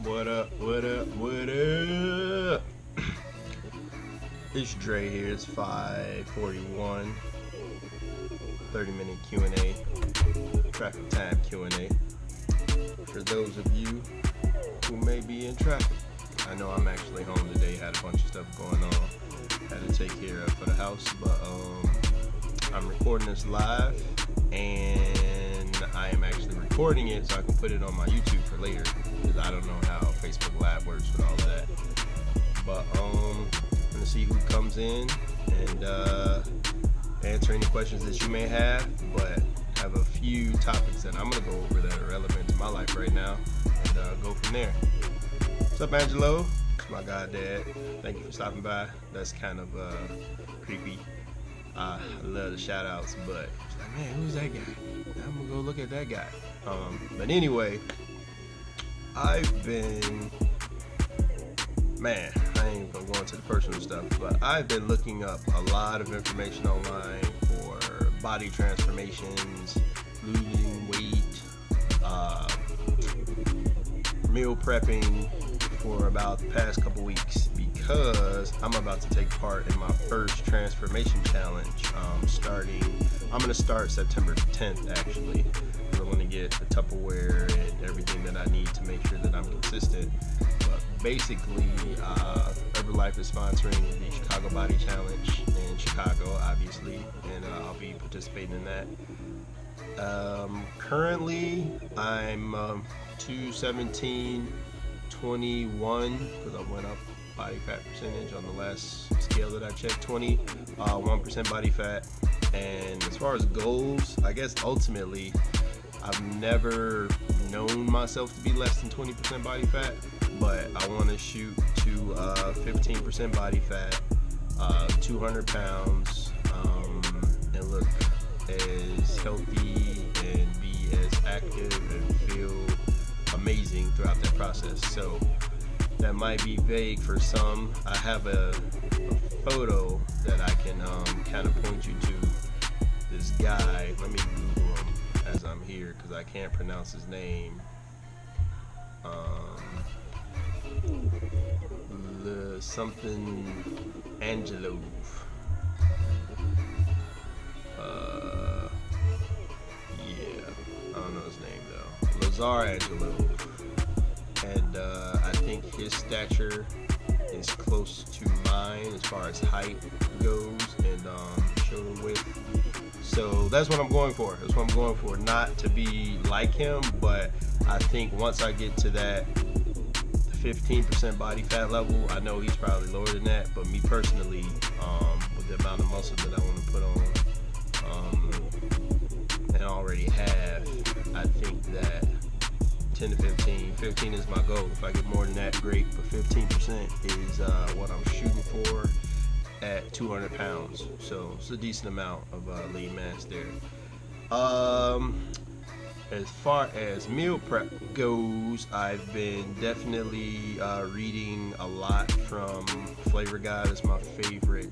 What up, what up, what up? It's Dre here. It's 5:41. 30-minute Q&A. Traffic time Q&A. For those of you who may be in traffic. I know I'm actually home today. Had a bunch of stuff going on. Had to take care of for the house. But I'm recording this live. And I am actually recording it so I can put it on my YouTube for later. Because I don't know how Facebook Live works with all of that. But I'm gonna see who comes in and answer any questions that you may have. But have a few topics that I'm gonna go over that are relevant to my life right now, and go from there. What's up, Angelo? It's my goddad. Thank you for stopping by. That's kind of creepy. I love the shout outs, but it's like, man, who's that guy? I'm gonna go look at that guy. But anyway, I've been, man, I ain't gonna go into the personal stuff, but I've been looking up a lot of information online for body transformations, losing weight, meal prepping for about the past couple weeks, because I'm about to take part in my first transformation challenge. I'm gonna start September 10th actually. I want to get the Tupperware and everything that I need to make sure that I'm consistent. But basically, Herbalife is sponsoring the Chicago Body Challenge in Chicago, obviously, and I'll be participating in that. Currently, I'm 217.21 because I went up body fat percentage on the last scale that I checked. 1% body fat. And as far as goals, I guess ultimately I've never known myself to be less than 20% body fat, but I want to shoot to 15% body fat, 200 pounds, and look as healthy and be as active and feel amazing throughout that process. So that might be vague for some. I have a photo that I can kind of point you to. This guy, let me Google him as I'm here because I can't pronounce his name. Something Angelo. Yeah, I don't know his name though. Lazar Angelo. And I think his stature is close to mine as far as height goes and shoulder width. So that's what I'm going for. That's what I'm going for. Not to be like him, but I think once I get to that 15% body fat level, I know he's probably lower than that, but me personally, with the amount of muscle that I want to put on, and already have, I think that 10 to 15 is my goal. If I get more than that, great, but 15% is what I'm shooting for at 200 pounds. So it's a decent amount of lean mass there. As far as meal prep goes, I've been definitely reading a lot from Flavor God. It's my favorite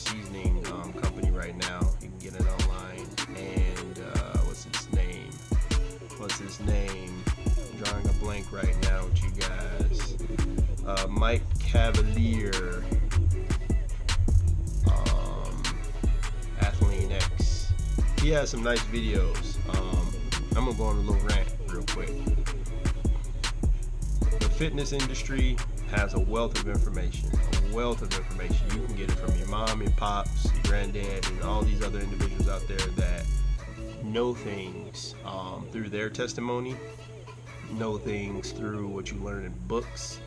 seasoning company right now. You can get it online. And what's his name? I'm drawing a blank right now with you guys. Mike Cavalier, Athelean-X. He has some nice videos. I'm gonna go on a little rant real quick. The fitness industry has a wealth of information. You can get it from your mom, your pops, your granddad, and all these other individuals out there that know things through their testimony, know things through what you learn in books,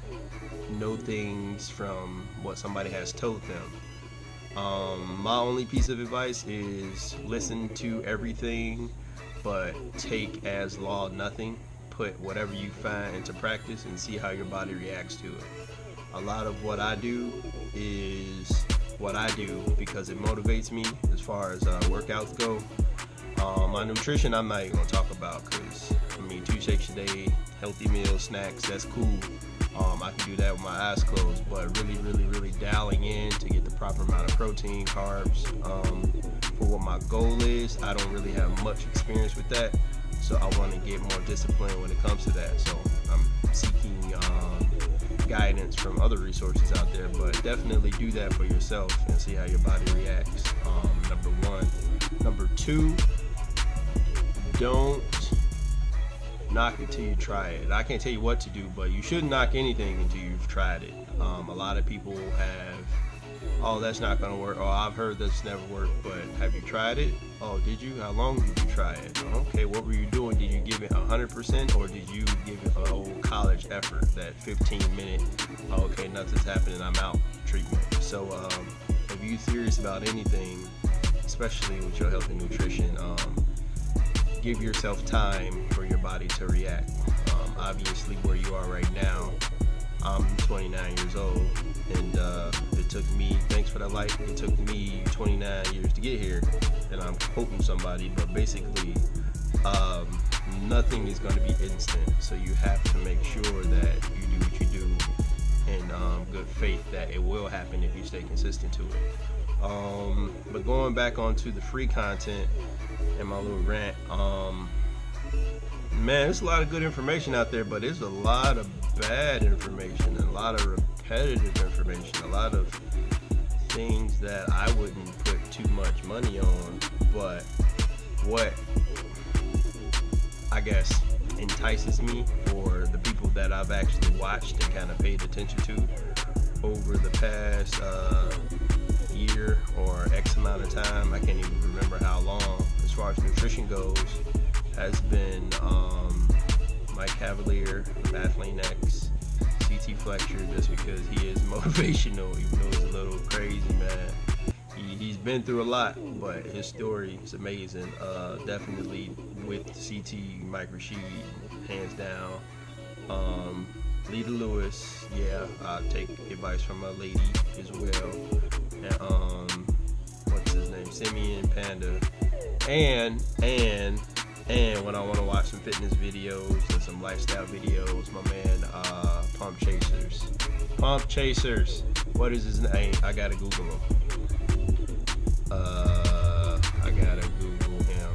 know things from what somebody has told them. My only piece of advice is listen to everything, but take as law nothing. Put whatever you find into practice and see how your body reacts to it. A lot of what I do is what I do because it motivates me as far as workouts go. My nutrition I'm not even gonna talk about because 2 shakes a day, healthy meals, snacks, that's cool. I can do that with my eyes closed, but really dialing in to get the proper amount of protein, carbs, for what my goal is. I don't really have much experience with that, so I want to get more discipline when it comes to that. So I'm seeking guidance from other resources out there, but definitely do that for yourself and see how your body reacts. Number one. Number two, don't knock it till you try it. I can't tell you what to do, but you shouldn't knock anything until you've tried it. A lot of people have, oh, that's not going to work. Oh, I've heard that's never worked, but have you tried it? Oh, did you? How long did you try it? Okay, what were you doing? Did you give it 100% or did you give it a whole college effort, that 15-minute, okay, nothing's happening, I'm out treatment? So if you're serious about anything, especially with your health and nutrition, give yourself time for your body to react. Obviously, where you are right now, I'm 29 years old, and it took me, thanks for that like, it took me 29 years to get here, and I'm quoting somebody, but basically, nothing is going to be instant, so you have to make sure that you do what you do in good faith that it will happen if you stay consistent to it. But going back onto the free content and my little rant, man, there's a lot of good information out there, but there's a lot of bad information, and a lot of repetitive information, a lot of things that I wouldn't put too much money on. But what I guess entices me, or the people that I've actually watched and kind of paid attention to over the past year or X amount of time, I can't even remember how long, as far as nutrition goes, has been Mike Cavalier of Athelean-X, CT Fletcher, just because he is motivational, even though he's a little crazy, man. He's been through a lot, but his story is amazing. Definitely with CT, Mike Rashid, hands down. Lita Lewis, yeah, I take advice from a lady as well. And what's his name? Simeon, Panda. And when I want to watch some fitness videos and some lifestyle videos, my man, Pump Chasers. What is his name? I gotta Google him. I gotta Google him.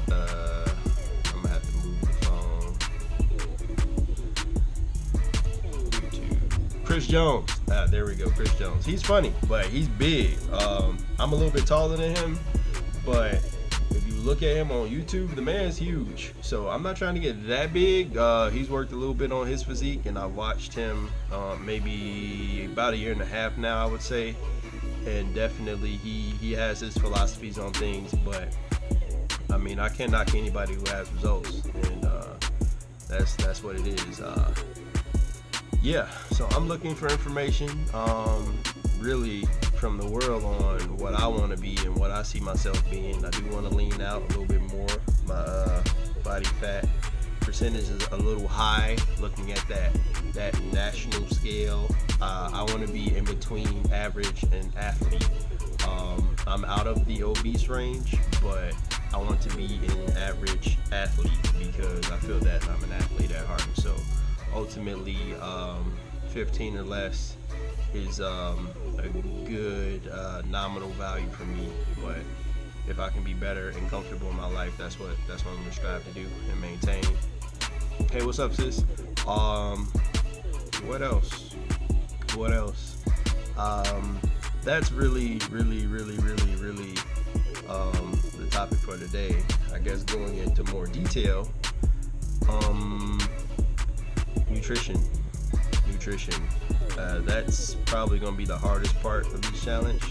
I'm gonna have to move the phone. YouTube. Chris Jones. There we go, Chris Jones. He's funny, but he's big. I'm a little bit taller than him, but if you look at him on YouTube, the man's huge. So I'm not trying to get that big. He's worked a little bit on his physique, and I've watched him maybe about a year and a half now, I would say. And definitely he has his philosophies on things, but I mean, I can't knock anybody who has results, and that's what it is. Yeah, so I'm looking for information, really from the world on what I want to be and what I see myself being. I do want to lean out a little bit more. My body fat percentage is a little high, looking at that national scale. I want to be in between average and athlete. I'm out of the obese range, but I want to be an average athlete because I feel that I'm an athlete at heart. So ultimately, 15 or less is a good nominal value for me. But if I can be better and comfortable in my life, that's what I'm gonna strive to do and maintain. Hey, what's up, sis? What else? That's really the topic for today. I guess going into more detail, nutrition. That's probably gonna be the hardest part of this challenge,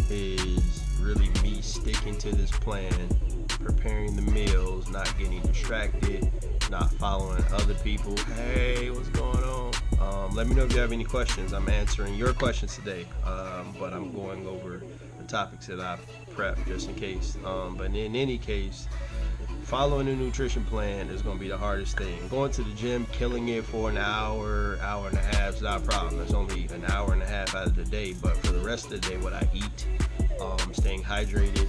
is really me sticking to this plan, preparing the meals, not getting distracted, not following other people. Hey, what's going on? Let me know if you have any questions. I'm answering your questions today, but I'm going over the topics that I prepped just in case. But in any case, following a nutrition plan is going to be the hardest thing. Going to the gym, killing it for an hour and a half is not a problem. It's only an hour and a half out of the day. But for the rest of the day, what I eat, staying hydrated.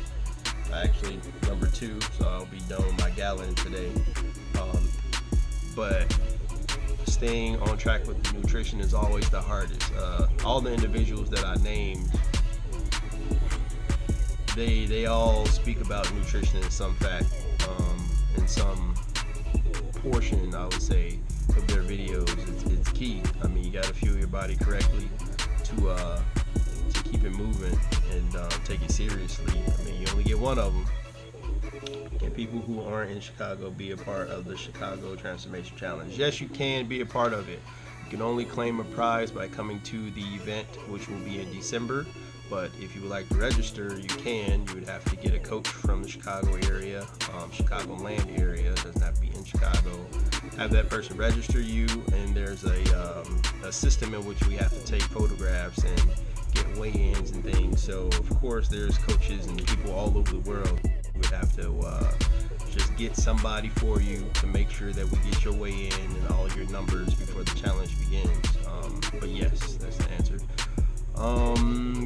Actually, number 2, so I'll be done with my gallon today. But staying on track with the nutrition is always the hardest. All the individuals that I named, they all speak about nutrition in some fact, in some portion, I would say, of their videos. It's key. I mean, you got to fuel your body correctly to keep it moving and take it seriously. I mean, you only get one of them. Can people who aren't in Chicago be a part of the Chicago Transformation Challenge? Yes, you can be a part of it. You can only claim a prize by coming to the event, which will be in December. But if you would like to register, you can. You would have to get a coach from the Chicago area, Chicagoland area. It doesn't have to be in Chicago. Have that person register you, and there's a system in which we have to take photographs and get weigh-ins and things. So of course there's coaches and people all over the world. We would have to just get somebody for you to make sure that we get your weigh-in and all your numbers before the challenge begins. But yes, that's the answer.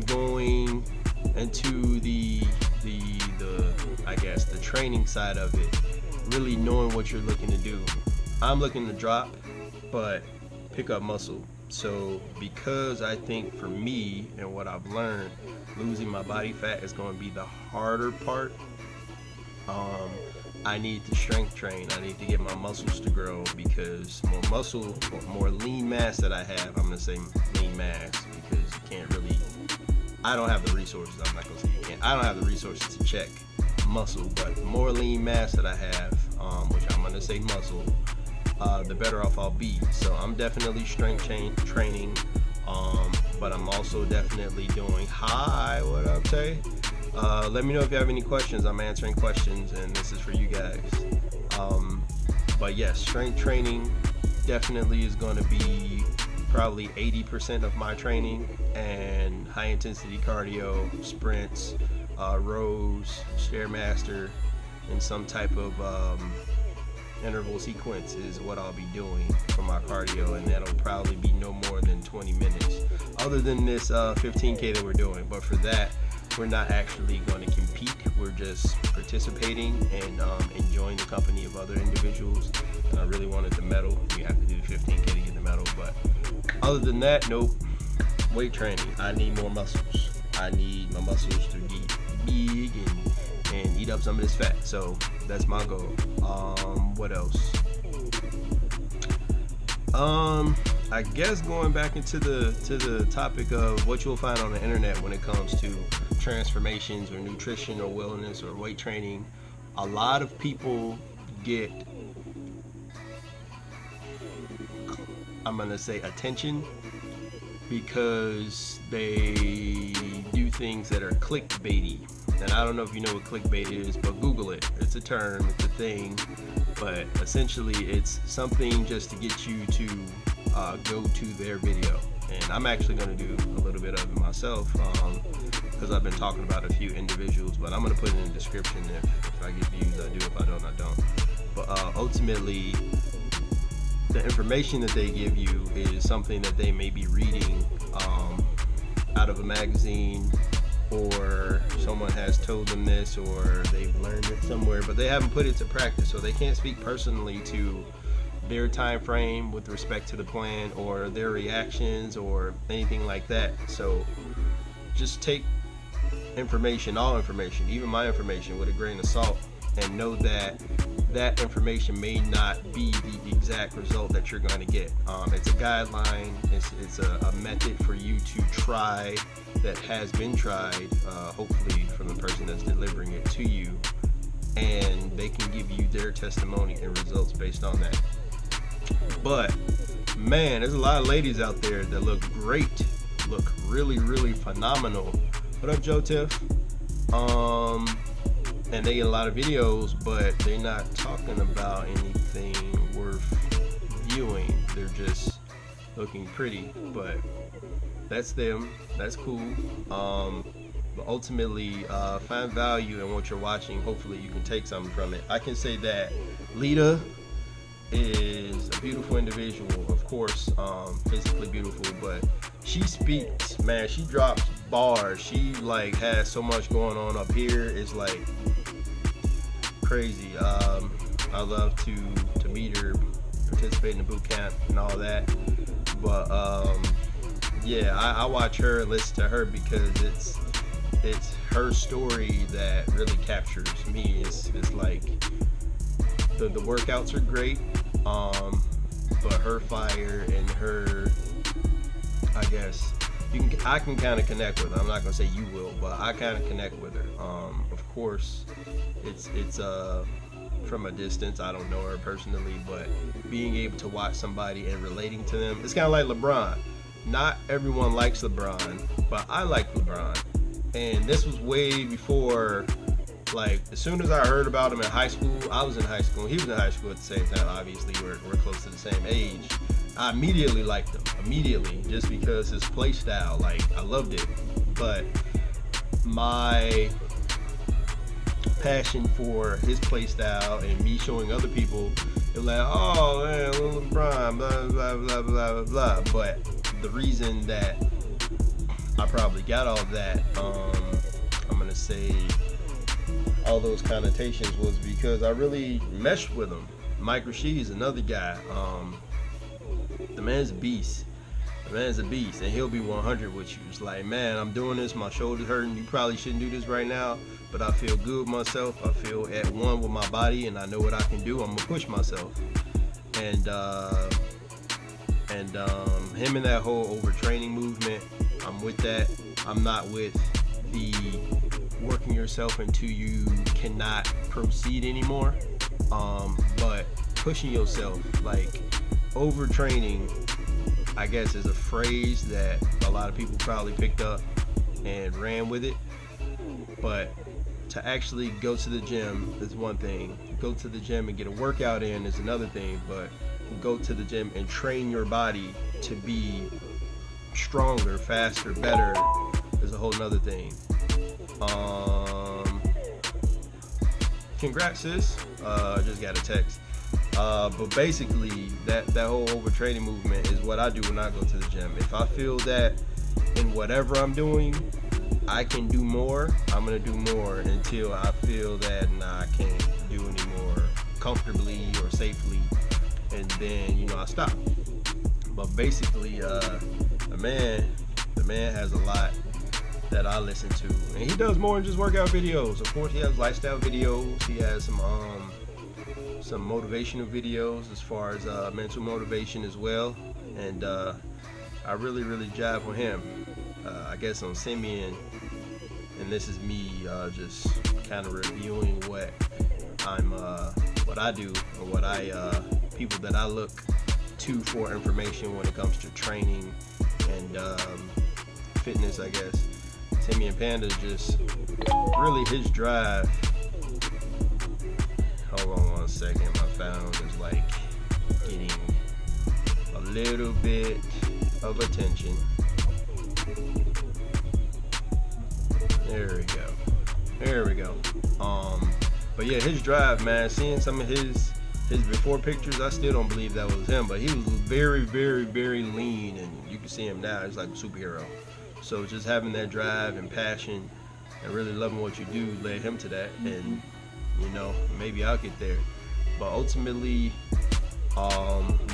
Going into the I guess the training side of it, really knowing what you're looking to do. I'm looking to drop, but pick up muscle. So because I think for me and what I've learned, losing my body fat is going to be the harder part. I need to strength train. I need to get my muscles to grow, because more muscle, more lean mass that I have, I'm going to say lean mass, because you can't really, I don't have the resources. I'm not going to say you can't. I don't have the resources to check muscle, but more lean mass that I have, which I'm going to say muscle, the better off I'll be. So I'm definitely strength training, but I'm also definitely doing, hi, what up, Tay? Let me know if you have any questions. I'm answering questions, and this is for you guys. But yes, strength training definitely is going to be probably 80% of my training, and high intensity cardio, sprints, rows, stairmaster, and some type of interval sequence is what I'll be doing for my cardio, and that'll probably be no more than 20 minutes, other than this 15K that we're doing. But for that, we're not actually going to compete. We're just participating and enjoying the company of other individuals. And I really wanted the medal. We have to do the 15K to get the medal. But other than that, nope. Weight training. I need more muscles. I need my muscles to get big and eat up some of this fat. So that's my goal. What else? I guess going back into the topic of what you'll find on the internet when it comes to transformations or nutrition or wellness or weight training, a lot of people get, I'm gonna say, attention because they do things that are clickbaity. And I don't know if you know what clickbait is, but Google it. It's a term, it's a thing, but essentially it's something just to get you to go to their video. And I'm actually going to do a little bit of it myself, because I've been talking about a few individuals, but I'm going to put it in the description. If I get views, I do. If I don't, I don't. But ultimately, the information that they give you is something that they may be reading out of a magazine, or someone has told them this, or they've learned it somewhere, but they haven't put it to practice, so they can't speak personally to their time frame with respect to the plan or their reactions or anything like that. So just take information, all information, even my information, with a grain of salt, and know that that information may not be the exact result that you're going to get. It's a guideline, it's a method for you to try that has been tried, hopefully from the person that's delivering it to you, and they can give you their testimony and results based on that. But man, there's a lot of ladies out there that look great, look really, really phenomenal. What up, Joe Tiff? And they get a lot of videos, but they're not talking about anything worth viewing. They're just looking pretty, but that's them. That's cool. But ultimately, find value in what you're watching. Hopefully you can take something from it. I can say that Lita is a beautiful individual, of course, physically beautiful, but she speaks, man, she drops bars. She like has so much going on up here. It's like crazy. I love to meet her, participate in the boot camp and all that. But yeah, I watch her and listen to her because it's her story that really captures me. It's like the workouts are great. But her fire and her, I guess, I can kind of connect with her. I'm not gonna say you will, but I kind of connect with her. Of course, it's from a distance. I don't know her personally, but being able to watch somebody and relating to them, it's kind of like LeBron. Not everyone likes LeBron, but I like LeBron. And this was way before, like, as soon as I heard about him in high school, I was in high school, he was in high school at the same time. Obviously, we're close to the same age. I immediately liked him, just because his play style, like, I loved it. But my passion for his play style and me showing other people, it was like, oh man, LeBron, blah blah blah blah blah. But the reason that I probably got all that, I'm gonna say all those connotations, was because I really meshed with him. Mike Rashid is another guy. The man's a beast. And he'll be 100 with you. It's like, man, I'm doing this, my shoulder's hurting, you probably shouldn't do this right now, but I feel good with myself, I feel at one with my body, and I know what I can do. I'm gonna push myself. And him and that whole overtraining movement, I'm with that. I'm not with the working yourself until you cannot proceed anymore, but pushing yourself. Like, overtraining, I guess, is a phrase that a lot of people probably picked up and ran with it, but to actually go to the gym is one thing. Go to the gym and get a workout in is another thing, but go to the gym and train your body to be stronger, faster, better is a whole nother thing. Congrats, sis. I just got a text. But basically, that whole overtraining movement is what I do when I go to the gym. If I feel that in whatever I'm doing, I can do more, I'm gonna do more until I feel that I can't do anymore comfortably or safely, and then I stop. But basically, the man has a lot that I listen to, and he does more than just workout videos. Of course, he has lifestyle videos. He has some motivational videos as far as mental motivation as well, and I really jive with him. I guess on Simeon, and this is me just kind of reviewing what I do, or what people that I look to for information when it comes to training and fitness, I guess. Simeon Panda is just really his drive. Hold on one second, my phone is like getting a little bit of attention. There we go. But yeah, his drive, man, seeing some of his before pictures, I still don't believe that was him, but he was very lean, and you can see him now, he's like a superhero. So just having that drive and passion and really loving what you do led him to that, and maybe I'll get there. But ultimately,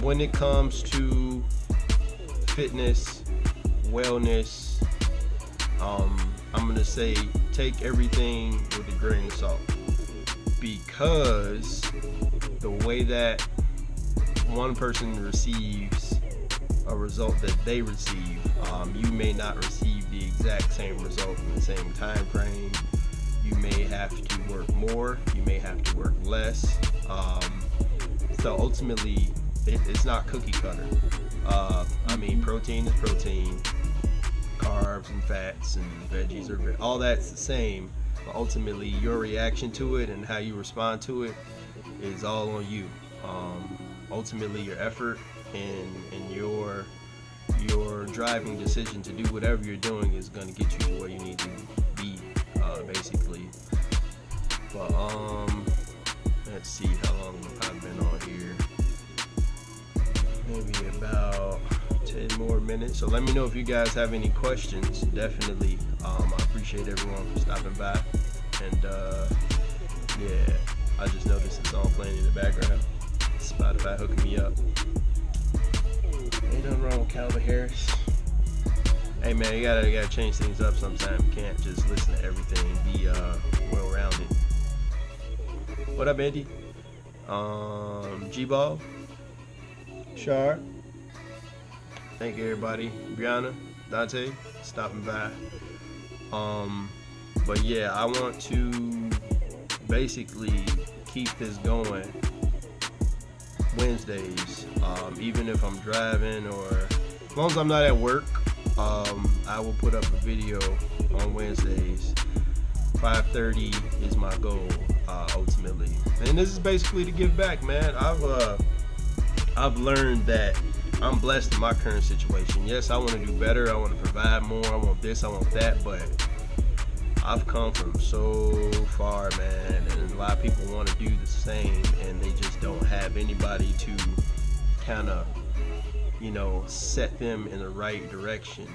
when it comes to fitness, wellness, I'm gonna say take everything with a grain of salt, because the way that one person receives a result that they receive, you may not receive the exact same result in the same time frame. You may have to work more, you may have to work less. So ultimately, it's not cookie cutter. Protein is protein, carbs and fats and veggies are all that's the same. But ultimately, your reaction to it and how you respond to it is all on you. Ultimately, your effort and your driving decision to do whatever you're doing is going to get you to where you need to be, basically. But let's see how long I've been on here. Maybe about 10 more minutes. So let me know if you guys have any questions. Definitely. I appreciate everyone for stopping by. And yeah, I just noticed it's all playing in the background. Spotify hooking me up. Ain't nothing wrong with Calvin Harris. Hey man, you gotta change things up sometimes. You can't just listen to everything. Be well-rounded. What up, Andy? G-Ball. Shar. Thank you, everybody. Brianna, Dante, stopping by. But yeah, I want to basically keep this going Wednesdays, even if I'm driving or as long as I'm not at work. I will put up a video on Wednesdays. 5:30 is my goal, ultimately, and this is basically to give back, man. I've learned that I'm blessed in my current situation. Yes, I want to do better. I want to provide more. I want this. I want that. But I've come from so far, man, and a lot of people want to do the same, and they just don't have anybody to kind of, set them in the right direction.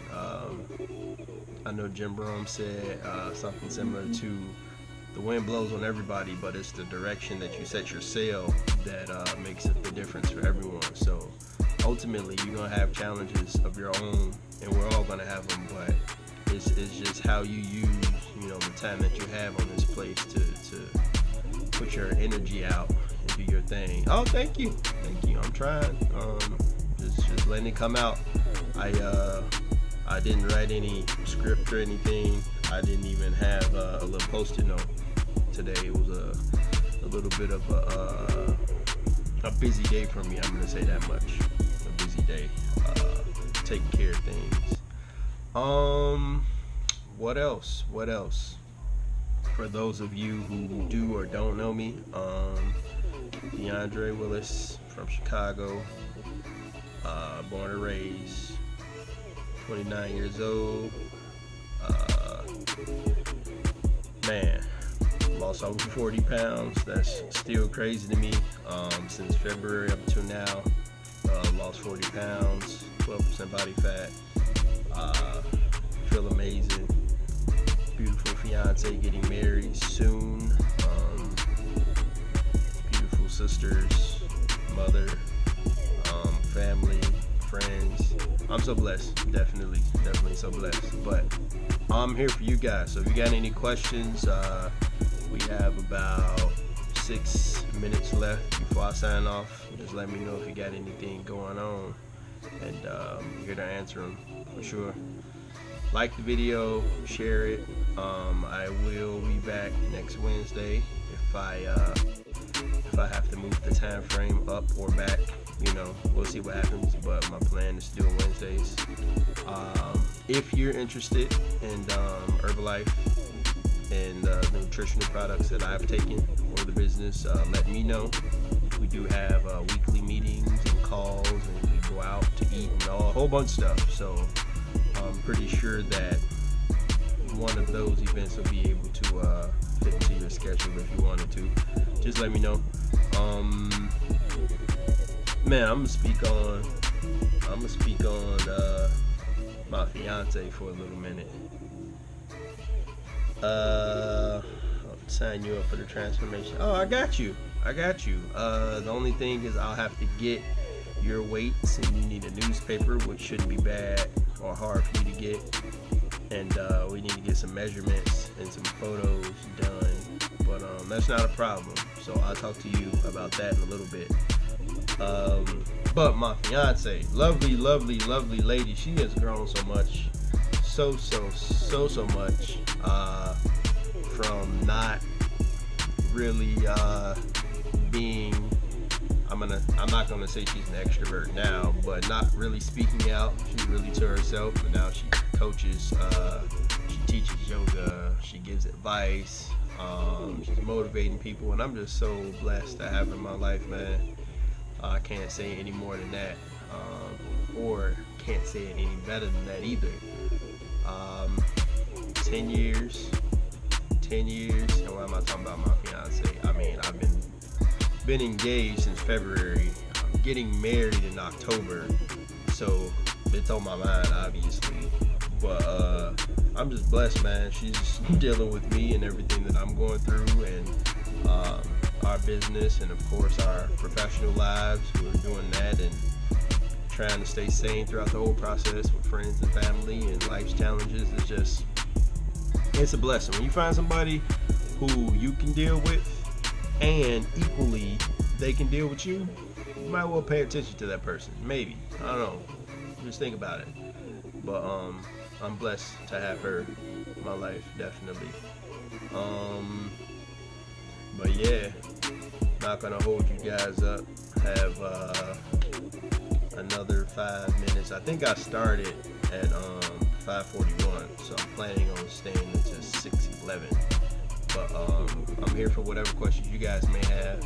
I know Jim Brown said something similar to the wind blows on everybody, but it's the direction that you set your sail that makes the difference for everyone. So ultimately, you're going to have challenges of your own, and we're all going to have them, but it's just how you use the time that you have on this place to put your energy out and do your thing. Oh, thank you. I'm trying. Just letting it come out. I didn't write any script or anything. I didn't even have a little post-it note today. It was a little bit of a busy day for me. I'm gonna say that much. A busy day, taking care of things. What else? For those of you who do or don't know me, DeAndre Willis from Chicago, born and raised, 29 years old. Man, lost over 40 pounds. That's still crazy to me. Since February up until now, lost 40 pounds, 12% body fat. Feel amazing. Beautiful fiance, getting married soon. Beautiful sisters, mother, family, friends. I'm so blessed. Definitely so blessed. But I'm here for you guys. So if you got any questions, we have about 6 minutes left before I sign off. Just let me know if you got anything going on, and I'm here to answer them for sure. Like the video, share it. I will be back next Wednesday if I have to move the time frame up or back. We'll see what happens, but my plan is to do it Wednesdays. If you're interested in Herbalife and the nutritional products that I've taken for the business, let me know. We do have weekly meetings and calls, and we go out to eat and a whole bunch of stuff. So I'm pretty sure that one of those events will be able to fit into your schedule if you wanted to. Just let me know. Man, I'm gonna speak on my fiance for a little minute. I'll sign you up for the transformation. Oh, I got you. The only thing is I'll have to get your weights, and you need a newspaper, which shouldn't be bad or hard for you to get. And we need to get some measurements and some photos done. But that's not a problem. So I'll talk to you about that in a little bit. But my fiance, lovely lady, she has grown so much, so much, from not really being, I'm not gonna say she's an extrovert now, but not really speaking out. She's really to herself, but now she coaches, she teaches yoga, she gives advice, she's motivating people, and I'm just so blessed to have her in my life, man. I can't say any more than that, or can't say it any better than that either. 10 years, and why am I talking about my fiance? I mean, I've been engaged since February. I'm getting married in October, so it's on my mind, obviously. But I'm just blessed, man. She's dealing with me and everything that I'm going through, and our business, and of course our professional lives. We're doing that and trying to stay sane throughout the whole process with friends and family and life's challenges. It's a blessing when you find somebody who you can deal with and equally they can deal with you. you might well pay attention to that person. Maybe, I don't know. Just think about it. But I'm blessed to have her in my life, definitely. But yeah, not gonna hold you guys up. Have another 5 minutes. I think I started at 5:41, so I'm planning on staying until 6:11. But I'm here for whatever questions you guys may have.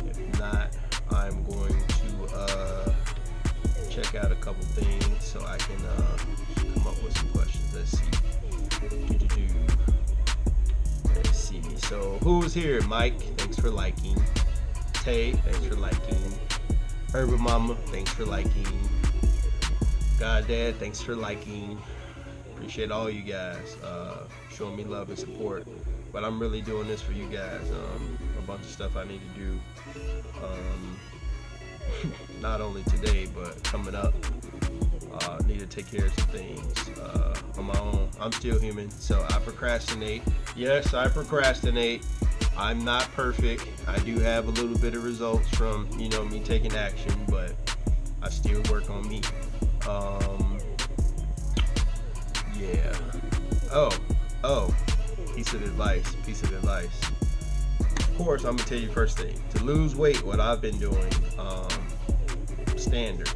If not, I'm going to check out a couple things so I can come up with some questions. Let's see. Let's see. So who's here? Mike, thanks for liking. Tay, thanks for liking. Urban Mama, thanks for liking. God Dad, thanks for liking. Appreciate all you guys showing me love and support. But I'm really doing this for you guys. A bunch of stuff I need to do. Not only today, but coming up. Need to take care of some things on my own. I'm still human, so I procrastinate. Yes, I procrastinate. I'm not perfect. I do have a little bit of results from, me taking action, but I still work on me. Yeah. Oh. Piece of advice. Of course, I'm gonna tell you first thing. To lose weight, what I've been doing, standard.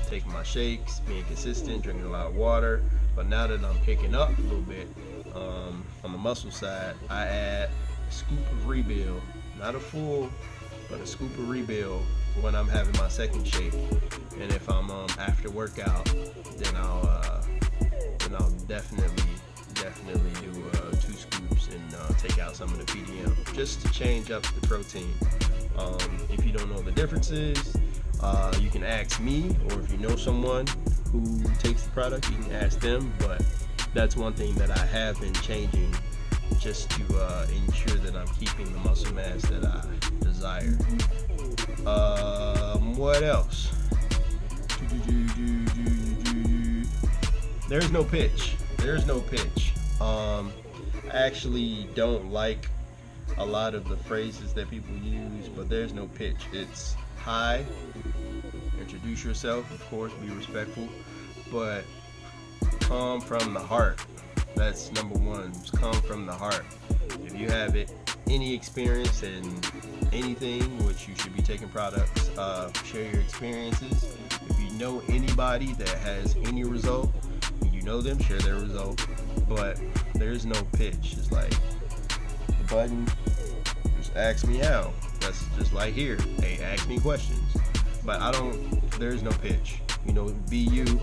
Taking my shakes, being consistent, drinking a lot of water. But now that I'm picking up a little bit on the muscle side, I add a scoop of rebuild. Not a full, but a scoop of rebuild when I'm having my second shake. And if I'm after workout, then I'll definitely do 2 scoops and take out some of the PDM just to change up the protein. If you don't know the differences, you can ask me, or if you know someone who takes the product, you can ask them. But that's one thing that I have been changing just to ensure that I'm keeping the muscle mass that I desire. What else? There's no pitch. I actually don't like a lot of the phrases that people use, but there's no pitch. It's hi, introduce yourself, of course, be respectful, but come from the heart. That's number one. Just come from the heart. If you have any experience in anything, which you should be taking products, share your experiences. If you know anybody that has any result, you know them, share their result. But there's no pitch. It's like the button, just ask me how. That's just like here. Hey, ask me questions. But there's no pitch. Be you,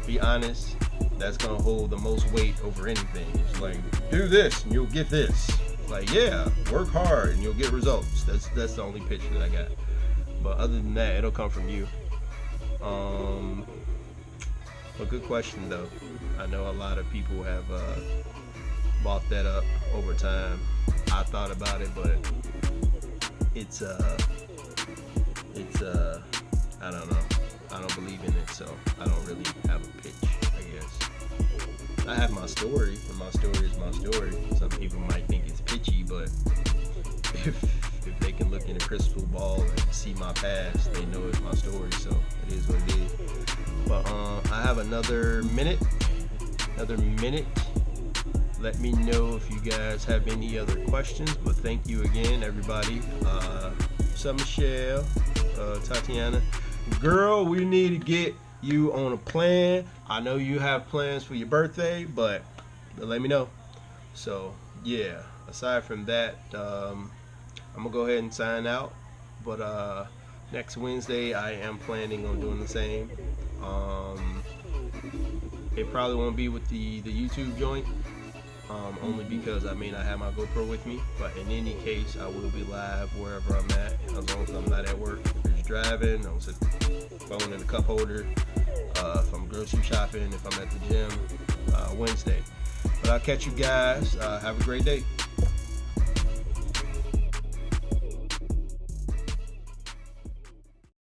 be honest. That's gonna hold the most weight over anything. It's like, do this and you'll get this. Like, yeah, work hard and you'll get results. That's the only pitch that I got. But other than that, it'll come from you. A good question though. I know a lot of people have bought that up over time. I thought about it, but it's I don't know. I don't believe in it, so I don't really have a pitch, I guess. I have my story, and my story is my story. Some people might think it's pitchy, but if they can look in a crystal ball and see my past, they know it's my story, so it is what it is. But I have another minute. Let me know if you guys have any other questions, but thank you again, everybody. Michelle, Tatiana. Girl, we need to get you on a plan. I know you have plans for your birthday, but let me know. So, yeah, aside from that, I'm going to go ahead and sign out. But next Wednesday, I am planning on doing the same. It probably won't be with the YouTube joint, only because I may not have my GoPro with me. But in any case, I will be live wherever I'm at, as long as I'm not at work. If I'm driving, I'll set the phone in the cup holder. If I'm grocery shopping, if I'm at the gym, Wednesday. But I'll catch you guys. Have a great day.